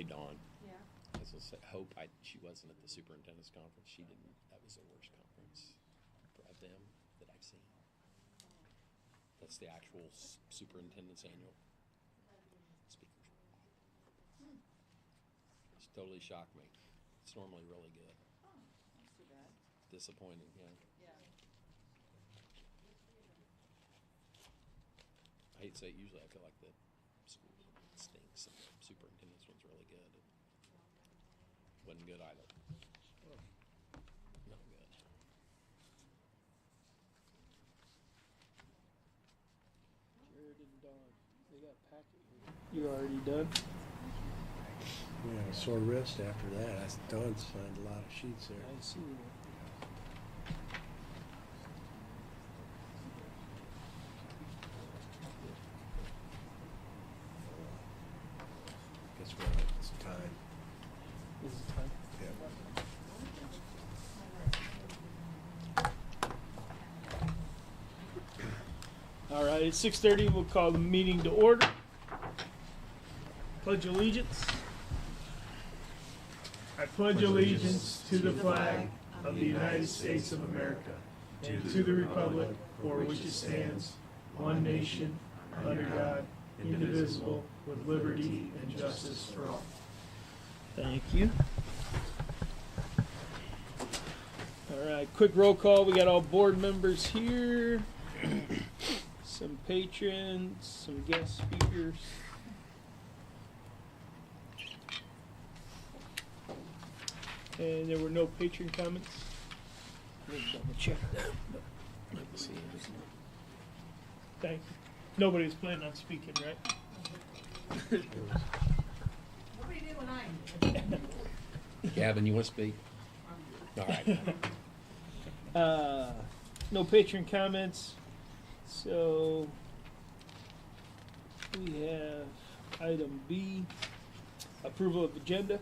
Hey, Dawn. Yeah. I was gonna say, she wasn't at the superintendent's conference. She didn't. That was the worst conference of them that I've seen. That's the actual superintendent's annual speakers. It's totally shocked me. It's normally really good. Oh, that's too bad. Disappointing, yeah. Yeah. I hate to say it, usually I feel like the school stinks and the superintendent's one's really good. It wasn't good either. Not good. Jared and Dawn, they got packet here. You already done? Yeah, a sore wrist after that. Dawn signed a lot of sheets there. I see that. Guess what? It's time. This is time. Yeah. All right, at 6:30, we'll call the meeting to order. Pledge allegiance. I pledge allegiance to the flag of the United States of America and to the republic for which it stands, one nation, under God, indivisible, with liberty and justice for all. Thank you. All right, quick roll call. We got all board members here, some patrons, some guest speakers. And there were no patron comments. We'll double check that. Thank you. Nobody's planning on speaking, right? Nobody did when I did. Gavin, you want to speak? All right. No patron comments. So we have item B, approval of agenda.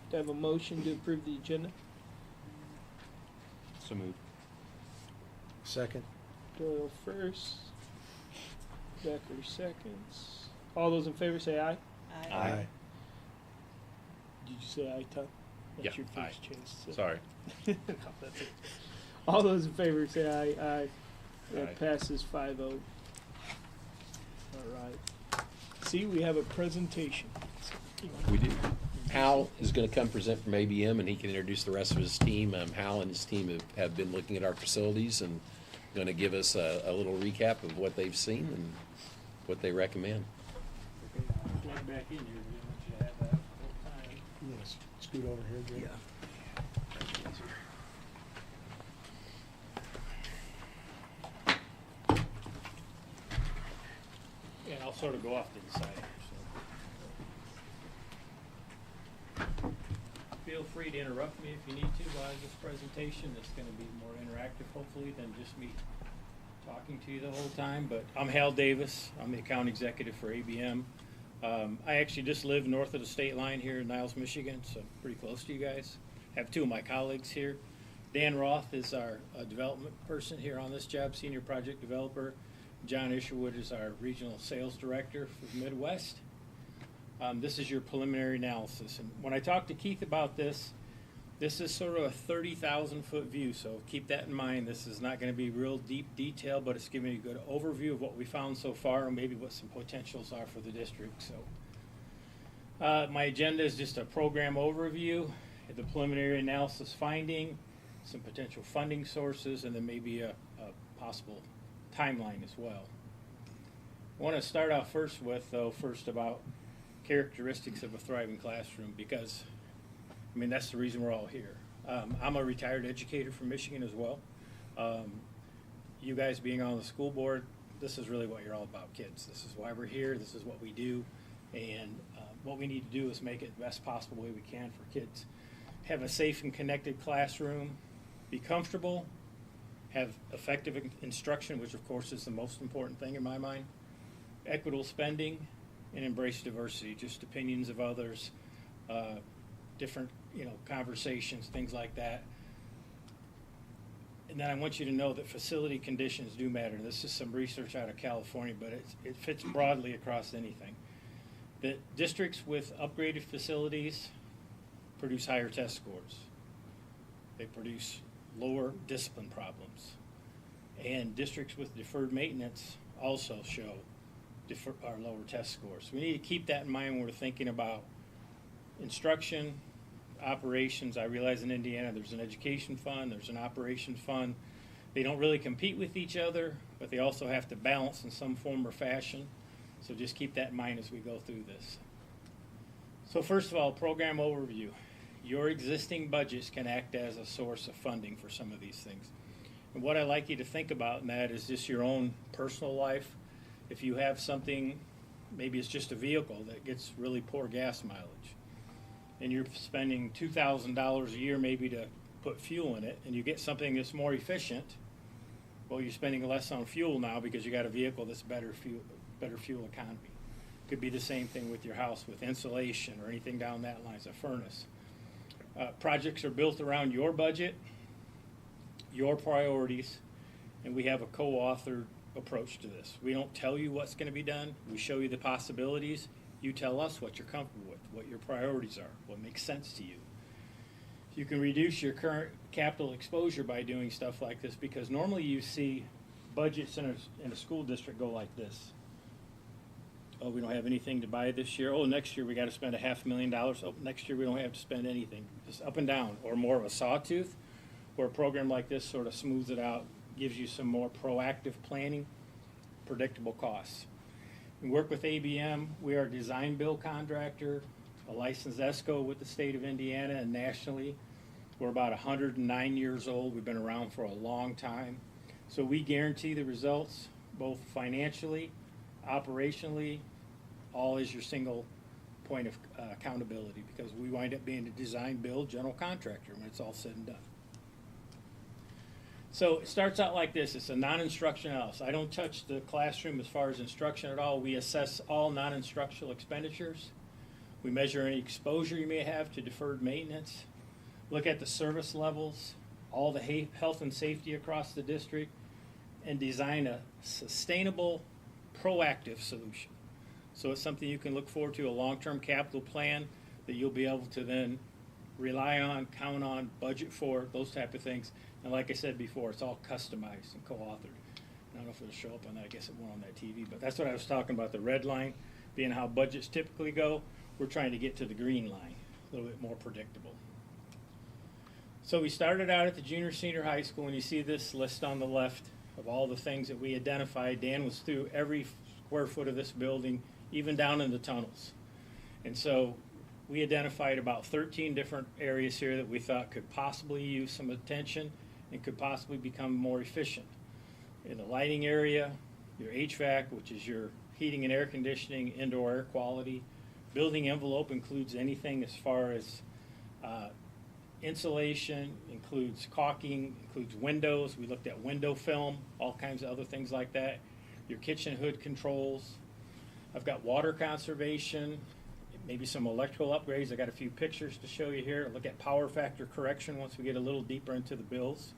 Do I have a motion to approve the agenda? So moved. Second? Doyle first. Becker seconds. All those in favor say aye. Aye. Did you say aye, Tom? That's Yeah, your first aye. chance. So. Sorry. No, that's it. All those in favor say aye. Aye. That Aye. passes 5-0. All right. See, we have a presentation. We do. Hal is going to come present from ABM, and he can introduce the rest of his team. Hal and his team have been looking at our facilities and going to give us a little recap of what they've seen and what they recommend. Plug back in here. We want you to have that whole time. Yes. Scoot over here, Jim. And I'll sort of go off to the side here. So. Feel free to interrupt me if you need to while this presentation. It's going to be more interactive, hopefully, than just me talking to you the whole time. But I'm Hal Davis. I'm the account executive for ABM. I actually just live north of the state line here in Niles, Michigan, so pretty close to you guys. I have two of my colleagues here. Dan Roth is our development person here on this job, senior project developer. John Isherwood is our regional sales director for the Midwest. This is your preliminary analysis. And when I talked to Keith about this is sort of a 30,000 foot view. So keep that in mind. This is not going to be real deep detail, but it's giving you a good overview of what we found so far and maybe what some potentials are for the district. So my agenda is just a program overview, the preliminary analysis finding, some potential funding sources, and then maybe a possible timeline as well. I want to start off first about characteristics of a thriving classroom, because I mean that's the reason we're all here. I'm a retired educator from Michigan as well. You guys being on the school board, this is really what you're all about, kids. This is why we're here. This is what we do, and what we need to do is make it the best possible way we can for kids. Have a safe and connected classroom, be comfortable, have effective instruction, which of course is the most important thing in my mind, equitable spending, and embrace diversity, just opinions of others, different conversations, things like that. And then I want you to know that facility conditions do matter. This is some research out of California, but it fits broadly across anything. that districts with upgraded facilities produce higher test scores. They produce lower discipline problems. And districts with deferred maintenance also show lower test scores. We need to keep that in mind when we're thinking about instruction, operations. I realize in Indiana there's an education fund, there's an operations fund. They don't really compete with each other, but they also have to balance in some form or fashion. So just keep that in mind as we go through this. So first of all, program overview. Your existing budgets can act as a source of funding for some of these things. And what I like you to think about in that is just your own personal life. If you have something, maybe it's just a vehicle that gets really poor gas mileage, and you're spending $2,000 a year maybe to put fuel in it, and you get something that's more efficient, well, you're spending less on fuel now because you got a vehicle that's better fuel economy. Could be the same thing with your house with insulation or anything down that line, a furnace. Projects are built around your budget, your priorities, and we have a co-authored approach to this. We don't tell you what's going to be done. We show you the possibilities. You tell us what you're comfortable with, what your priorities are, what makes sense to you. You can reduce your current capital exposure by doing stuff like this, because normally you see budgets in a school district go like this. Oh, we don't have anything to buy this year. Oh, next year we got to spend $500,000. Oh, next year we don't have to spend anything. Just up and down, or more of a sawtooth, where a program like this sort of smooths it out, gives you some more proactive planning, predictable costs. We work with ABM. We are a design build contractor, a licensed ESCO with the state of Indiana and nationally. We're about 109 years old. We've been around for a long time. So we guarantee the results, both financially, operationally, all as your single point of accountability, because we wind up being a design build general contractor when it's all said and done. So it starts out like this. It's a non-instruction analysis. I don't touch the classroom as far as instruction at all. We assess all non-instructional expenditures. We measure any exposure you may have to deferred maintenance. Look at the service levels, all the health and safety across the district, and design a sustainable, proactive solution. So it's something you can look forward to, a long-term capital plan that you'll be able to then rely on, count on, budget for, those type of things. And like I said before, it's all customized and co-authored. I don't know if it'll show up on that. I guess it won't on that TV, but that's what I was talking about, the red line being how budgets typically go. We're trying to get to the green line, a little bit more predictable. So we started out at the junior senior high school, and you see this list on the left of all the things that we identified. Dan was through every square foot of this building, even down in the tunnels. And so we identified about 13 different areas here that we thought could possibly use some attention and could possibly become more efficient. In the lighting area, your HVAC, which is your heating and air conditioning, indoor air quality. Building envelope includes anything as far as insulation, includes caulking, includes windows. We looked at window film, all kinds of other things like that. Your kitchen hood controls. I've got water conservation, maybe some electrical upgrades. I got a few pictures to show you here. Look at power factor correction once we get a little deeper into the bills.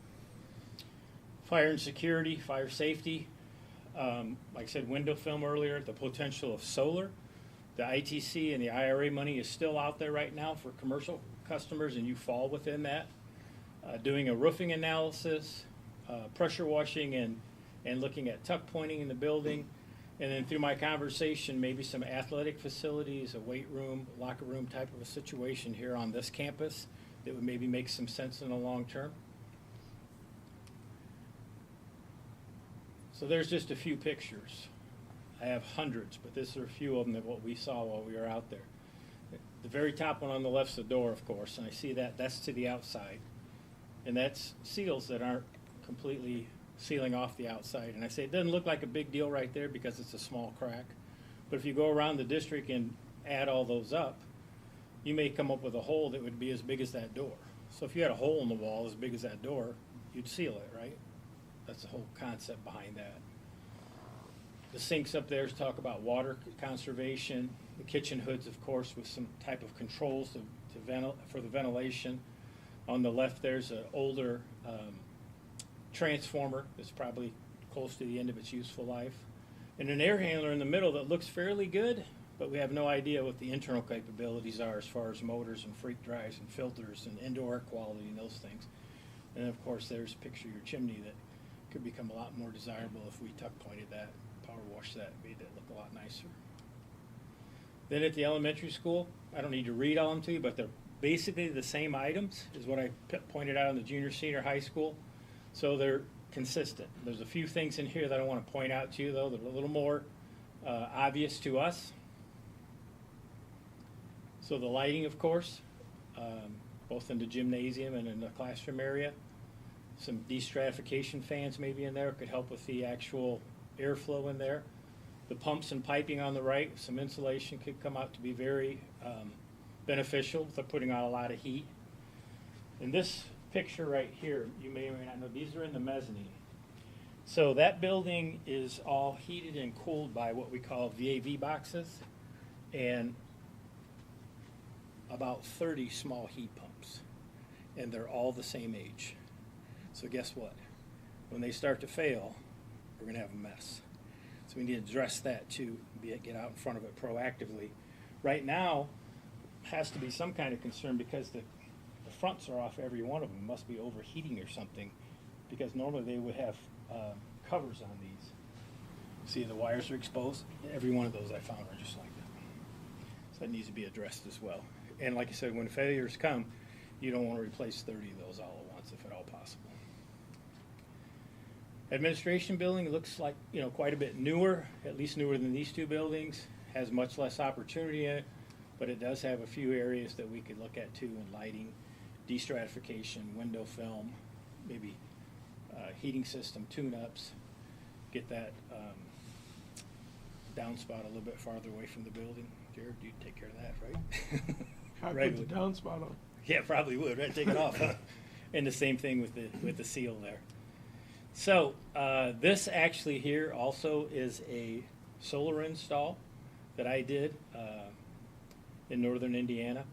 Fire and security, fire safety. Like I said, window film earlier, the potential of solar. The ITC and the IRA money is still out there right now for commercial customers, and you fall within that. Doing a roofing analysis, pressure washing, and looking at tuck pointing in the building. And then through my conversation, maybe some athletic facilities, a weight room, locker room type of a situation here on this campus that would maybe make some sense in the long term. So there's just a few pictures. I have hundreds, but this are a few of them that what we saw while we were out there. The very top one on the left's the door, of course, and I see that's to the outside. And that's seals that aren't completely sealing off the outside. And I say it doesn't look like a big deal right there because it's a small crack. But if you go around the district and add all those up, you may come up with a hole that would be as big as that door. So if you had a hole in the wall as big as that door, you'd seal it, right? That's the whole concept behind that. The sinks up there talk about water conservation. The kitchen hoods, of course, with some type of controls for the ventilation. On the left, there's an older transformer that's probably close to the end of its useful life. And an air handler in the middle that looks fairly good, but we have no idea what the internal capabilities are as far as motors and freak drives and filters and indoor air quality and those things. And of course, there's a picture of your chimney that could become a lot more desirable if we tuck pointed that, power washed that, made that look a lot nicer. Then at the elementary school, I don't need to read all them to you, but they're basically the same items as what I pointed out in the junior senior high school. So they're consistent. There's a few things in here that I want to point out to you, though, that are a little more obvious to us. So the lighting, of course, both in the gymnasium and in the classroom area. Some destratification fans maybe in there could help with the actual airflow in there. The pumps and piping on the right, some insulation could come out to be very beneficial for putting out a lot of heat. In this picture right here, you may or may not know, these are in the mezzanine. So that building is all heated and cooled by what we call VAV boxes and about 30 small heat pumps. And they're all the same age. So guess what? When they start to fail, we're going to have a mess. So we need to address that too, get out in front of it proactively. Right now, has to be some kind of concern because the fronts are off every one of them. It must be overheating or something, because normally they would have covers on these. See, the wires are exposed. Every one of those I found are just like that. So that needs to be addressed as well. And like I said, when failures come, you don't want to replace 30 of those all at once if at all possible. Administration building looks like, you know, quite a bit newer, at least newer than these two buildings. Has much less opportunity in it, but it does have a few areas that we could look at too in lighting, destratification, window film, maybe heating system tune-ups, get that downspout a little bit farther away from the building. Jared, you'd take care of that, right? I Right. put the downspout on. Yeah, probably would, right? Take it off, huh? And the same thing with the seal there. So this actually here also is a solar install that I did in northern Indiana.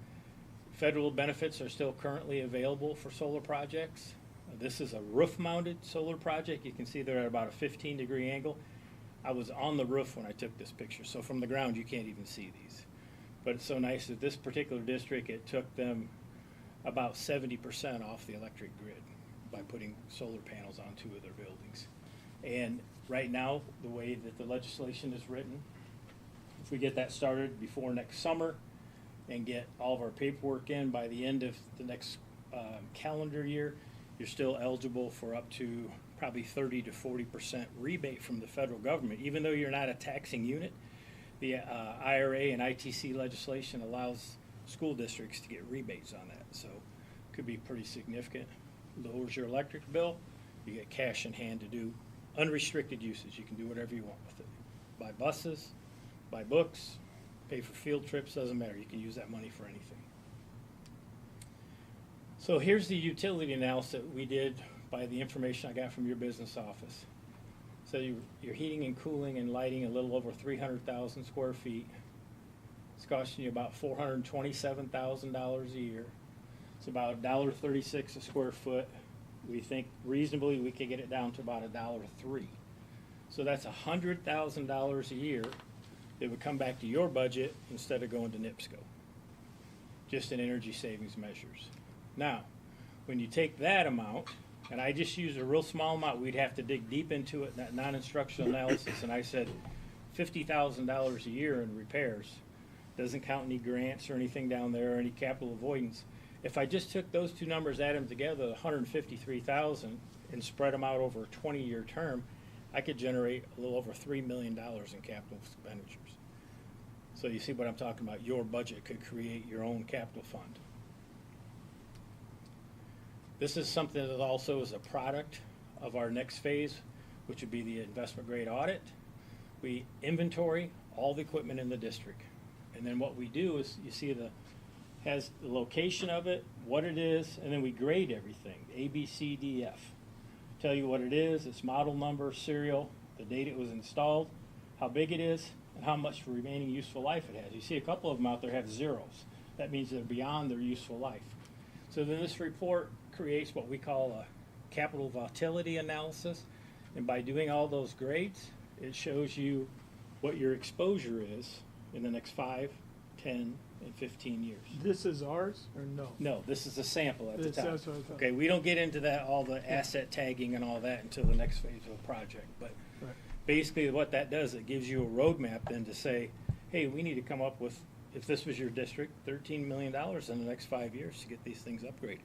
Federal benefits are still currently available for solar projects. This is a roof-mounted solar project. You can see they're at about a 15-degree angle. I was on the roof when I took this picture, so from the ground you can't even see these. But it's so nice that this particular district, it took them about 70% off the electric grid by putting solar panels on 2 of their buildings. And right now, the way that the legislation is written, if we get that started before next summer and get all of our paperwork in by the end of the next calendar year, you're still eligible for up to probably 30 to 40% rebate from the federal government. Even though you're not a taxing unit, the IRA and ITC legislation allows school districts to get rebates on that. So it could be pretty significant. Lowers your electric bill. You get cash in hand to do unrestricted usage. You can do whatever you want with it. Buy buses, buy books, pay for field trips, doesn't matter. You can use that money for anything. So here's the utility analysis that we did by the information I got from your business office. So you're heating and cooling and lighting a little over 300,000 square feet. It's costing you about $427,000 a year. It's about $1.36 a square foot. We think reasonably we could get it down to about $1.03. So that's $100,000 a year that would come back to your budget instead of going to NIPSCO, just in energy savings measures. Now, when you take that amount, and I just used a real small amount, we'd have to dig deep into it, that non-instructional analysis, and I said $50,000 a year in repairs. Doesn't count any grants or anything down there or any capital avoidance. If I just took those two numbers, add them together, $153,000, and spread them out over a 20-year term, I could generate a little over $3 million in capital expenditures. So you see what I'm talking about. Your budget could create your own capital fund. This is something that also is a product of our next phase, which would be the investment grade audit. We inventory all the equipment in the district. And then what we do is, you see has the location of it, what it is, and then we grade everything, A, B, C, D, F. Tell you what it is, its model number, serial, the date it was installed, how big it is, and how much remaining useful life it has. You see a couple of them out there have zeros. That means they're beyond their useful life. So then this report creates what we call a capital volatility analysis. And by doing all those grades, it shows you what your exposure is in the next 5, 10, and 15 years. This is ours or no? No, this is a sample at the This- top. that's what I thought. Okay, we don't get into that, all the asset tagging and all that until the next phase of the project. But Right. basically what that does, it gives you a roadmap then to say, hey, we need to come up with, if this was your district, $13 million in the next 5 years to get these things upgraded.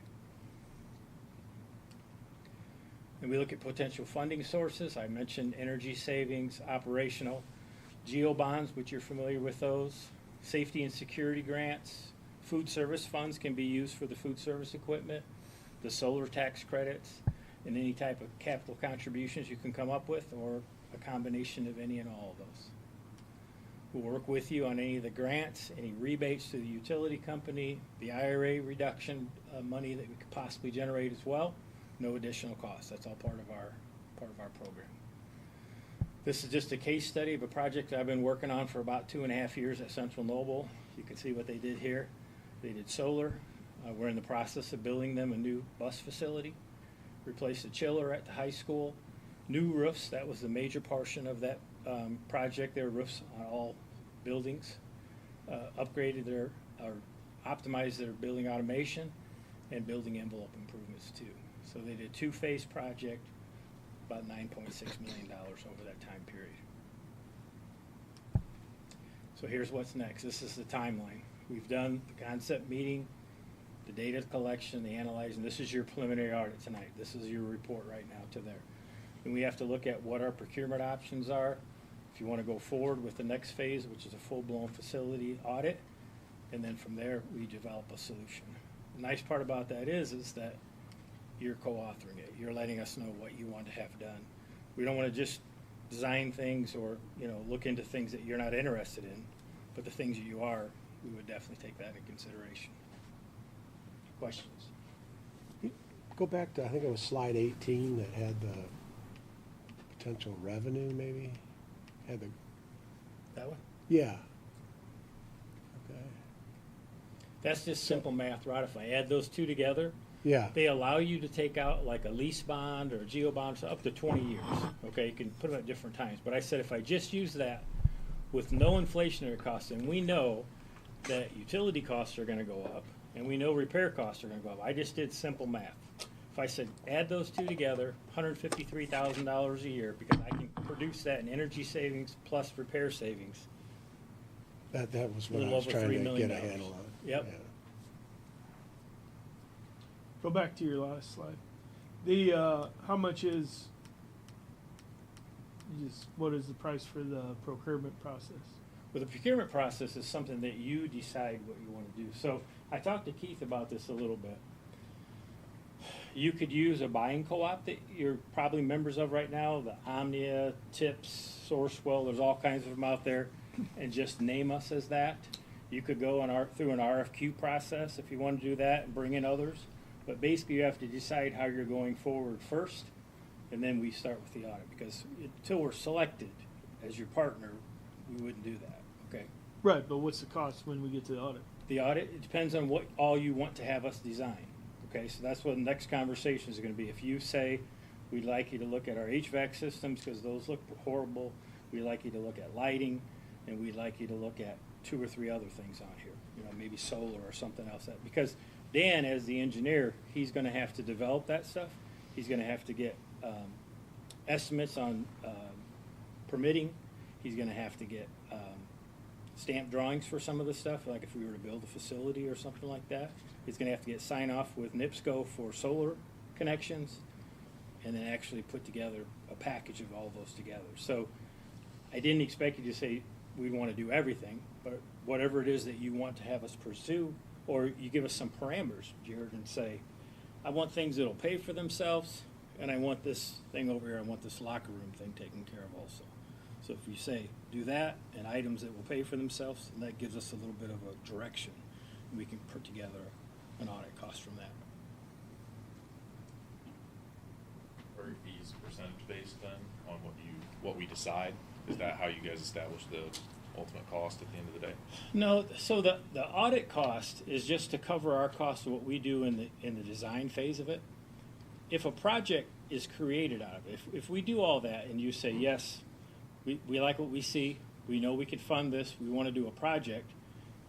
And we look at potential funding sources. I mentioned energy savings, operational, geo bonds, which you're familiar with those, safety and security grants, food service funds can be used for the food service equipment, the solar tax credits, and any type of capital contributions you can come up with, or a combination of any and all of those. We'll work with you on any of the grants, any rebates to the utility company, the IRA reduction money that we could possibly generate as well. No additional cost. That's all part of our program. This is just a case study of a project I've been working on for about 2.5 years at Central Noble. You can see what they did here. They did solar. We're in the process of building them a new bus facility. Replaced a chiller at the high school. New roofs. That was the major portion of that project. There were roofs on all buildings. Upgraded or optimized their building automation and building envelope improvements too. So they did a 2-phase project, about $9.6 million over that time period. So here's what's next. This is the timeline. We've done the concept meeting, the data collection, the analyzing. This is your preliminary audit tonight. This is your report right now to there. And we have to look at what our procurement options are. If you want to go forward with the next phase, which is a full-blown facility audit, and then from there, we develop a solution. The nice part about that is that you're co-authoring it. You're letting us know what you want to have done. We don't want to just design things or, look into things that you're not interested in, but the things that you are, we would definitely take that into consideration. Questions? Go back to, I think it was slide 18 that had the potential revenue maybe? Had the, That one? yeah. Okay. That's just simple math, right? If I add those two together, Yeah, they allow you to take out like a lease bond or a geo bond for up to 20 years. Okay, you can put them at different times. But I said if I just use that with no inflationary costs, and we know that utility costs are going to go up, and we know repair costs are going to go up. I just did simple math. If I said add those two together, $153,000 a year, because I can produce that in energy savings plus repair savings. that was A what I little was over trying $3 to million. get a handle on. Yep. Yeah. Go back to your last slide. The, how much is, what is the price for the procurement process? Well, the procurement process is something that you decide what you want to do. So I talked to Keith about this a little bit. You could use a buying co-op that you're probably members of right now, the Omnia, Tips, Sourcewell, there's all kinds of them out there, and just name us as that. You could go through an RFQ process if you want to do that and bring in others. But basically you have to decide how you're going forward first, and then we start with the audit, because until we're selected as your partner, we wouldn't do that, okay? Right, but what's the cost when we get to the audit? The audit, it depends on what all you want to have us design. Okay, so that's what the next conversation is going to be. If you say, we'd like you to look at our HVAC systems because those look horrible, we'd like you to look at lighting, and we'd like you to look at 2 or 3 other things on here, maybe solar or something else. Because Dan, as the engineer, he's going to have to develop that stuff. He's going to have to get estimates on permitting. He's going to have to get stamp drawings for some of the stuff, like if we were to build a facility or something like that. He's going to have to get sign off with NIPSCO for solar connections, and then actually put together a package of all those together. So I didn't expect you to say we want to do everything, but whatever it is that you want to have us pursue, or you give us some parameters, Jared, and say, I want things that'll pay for themselves, and I want this thing over here, I want this locker room thing taken care of also. So if you say, do that, and items that will pay for themselves, and that gives us a little bit of a direction, and we can put together an audit cost from that. Are your fees percentage based then on what we decide? Is that how you guys establish the ultimate cost at the end of the day? No, so the audit cost is just to cover our cost of what we do in the design phase of it. If a project is created out of it, if we do all that and you say, yes, we like what we see, we know we could fund this, we want to do a project,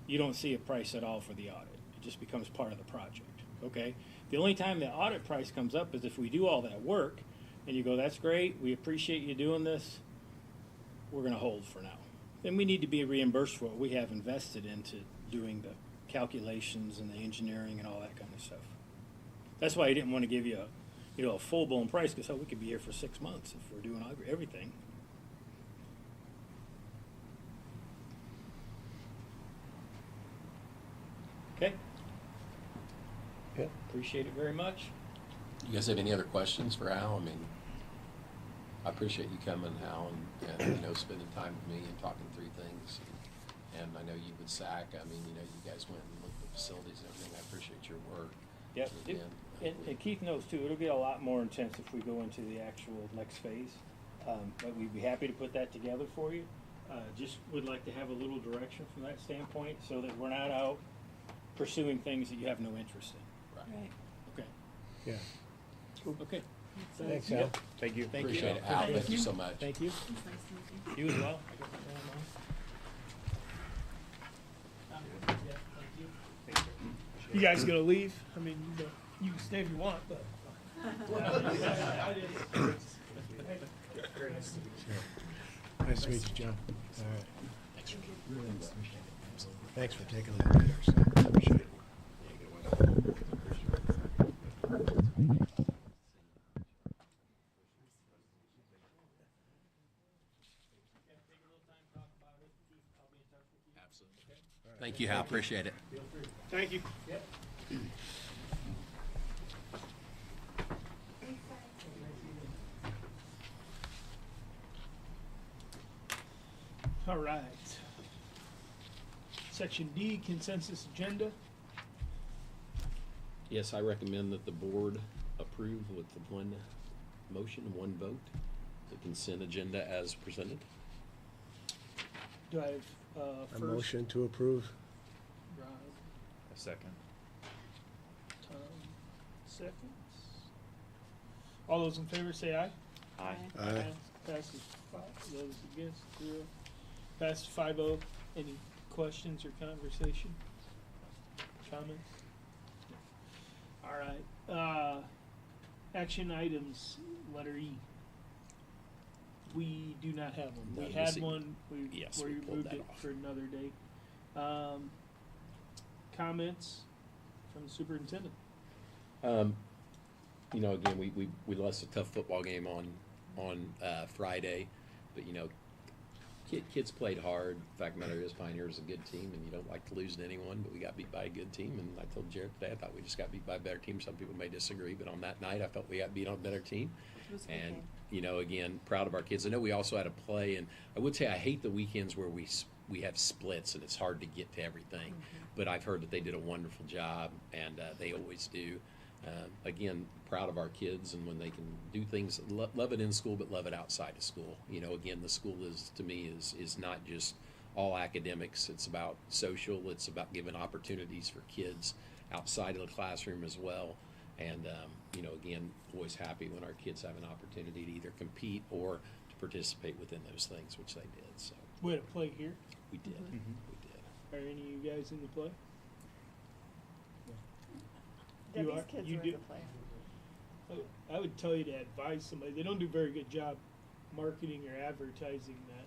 you don't see a price at all for the audit. It just becomes part of the project, okay? The only time the audit price comes up is if we do all that work, and you go, that's great, we appreciate you doing this, we're gonna hold for now. Then we need to be reimbursed for what we have invested into doing the calculations and the engineering and all that kind of stuff. That's why I didn't want to give you a full-blown price, because we could be here for 6 months if we're doing everything. Okay, Yeah. appreciate it very much. You guys have any other questions for Al? I mean, I appreciate you coming, Al, and spending time with me and talking through things. And I know you with Zach, I mean, you guys went and looked at the facilities and everything. I appreciate your work. Yep, And again, and Keith knows too, it'll get a lot more intense if we go into the actual next phase. But we'd be happy to put that together for you. Just would like to have a little direction from that standpoint, so that we're not out pursuing things that you have no interest in. Right. Okay, Yeah. okay. Thanks, Al. Thank you. Thank Appreciate you. it, Al. Thank you so much. Thank you. It's nice to meet you. You as well. You guys gonna leave? I mean, you can stay if you want, but. Nice to meet you, John. All right. Thanks for taking that later, so appreciate it. Thank you, Hal. Appreciate it. Thank you. All right. Section D, consensus agenda. Yes, I recommend that the board approve with the one motion, one vote, the consent agenda as presented. Do I have, A first? motion to approve. Rob, A second. Tom, seconds. All those in favor say aye. Aye. Aye. Passes 5, those against 0. Passes 5-0. Any questions or conversation? Comments? All right. Action items, letter E. We do not have one. We None had this evening. one, Yes, we we pulled moved that it off. for another date. Comments from the superintendent? Again, we lost a tough football game on Friday, but kids played hard. The fact of the matter is, Pioneer is a good team, and you don't like to lose to anyone, but we got beat by a good team. And I told Jared today, I thought we just got beat by a better team. Some people may disagree, but on that night, I felt we got beat on a better team. It was a good And game. again, proud of our kids. I know we also had a play, and I would say I hate the weekends where we have splits and it's hard to get to everything. But I've heard that they did a wonderful job, and they always do. Again, proud of our kids, and when they can do things, love it in school, but love it outside of school. Again, the school to me is not just all academics. It's about social. It's about giving opportunities for kids outside of the classroom as well. And again, always happy when our kids have an opportunity to either compete or to participate within those things, which they did. So We had a play here. we did. Mhm. We did. Are any of you guys in the play? Debbie's are- kids you were do- in the play. I would tell you to advise somebody. They don't do a very good job marketing or advertising that.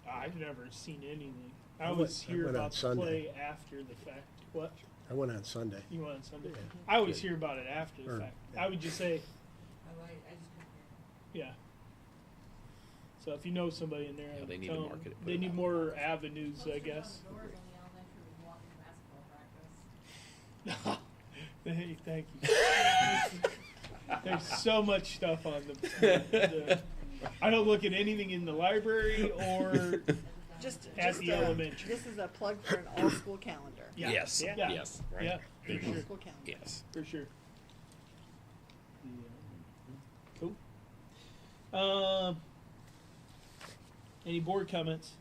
I've never seen anything. I I always went- I hear went on about the Sunday. play after the fact. What? I went on Sunday. You went on Sunday? Yeah. I always Good. hear about it after the Or- fact. yeah. I would just say, I just couldn't hear. yeah. So if you know somebody in there, Yeah, they need tell to 'em market it, put they it need out. more avenues, I Posters guess. on the doors on the elementary when you walk into basketball practice. Hey, thank you. There's so much stuff on the I don't look at anything in the library or at the elementary. This is a plug for an all-school calendar. Yeah. Yes. Yeah. Yes. Right. Yeah, for sure. All-school calendar. Yes. For sure. Cool. Any board comments?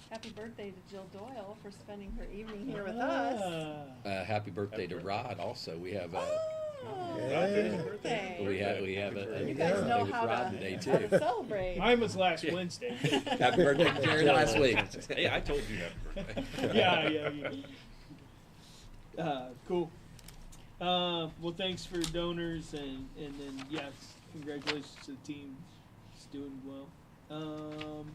Happy birthday to Jill Doyle for spending her evening here with us. Ah. Happy birthday to Rod. Also, we have Oh, Yeah. happy birthday. We have a You guys know birthday with how Rob to, today how to too. celebrate. Mine was last Wednesday. Happy birthday to Jerry last week. Hey, I told you happy birthday. yeah. Cool. Well, thanks for donors, and then yes, congratulations to the team. It's doing well.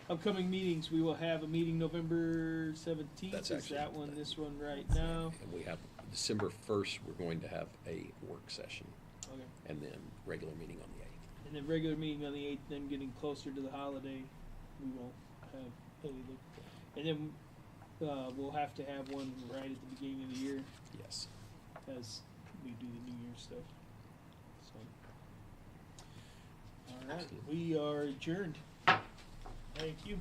Upcoming meetings, we will have a meeting November 17th. That's Is actually that one? This one right now. And we have December 1st, we're going to have a work session, Okay. and then regular meeting on the 8th. And then regular meeting on the 8th. Then getting closer to the holiday, we won't have anything. And then we'll have to have one right at the beginning of the year, Yes. as we do the New Year stuff. So, all right, we are adjourned. Thank you.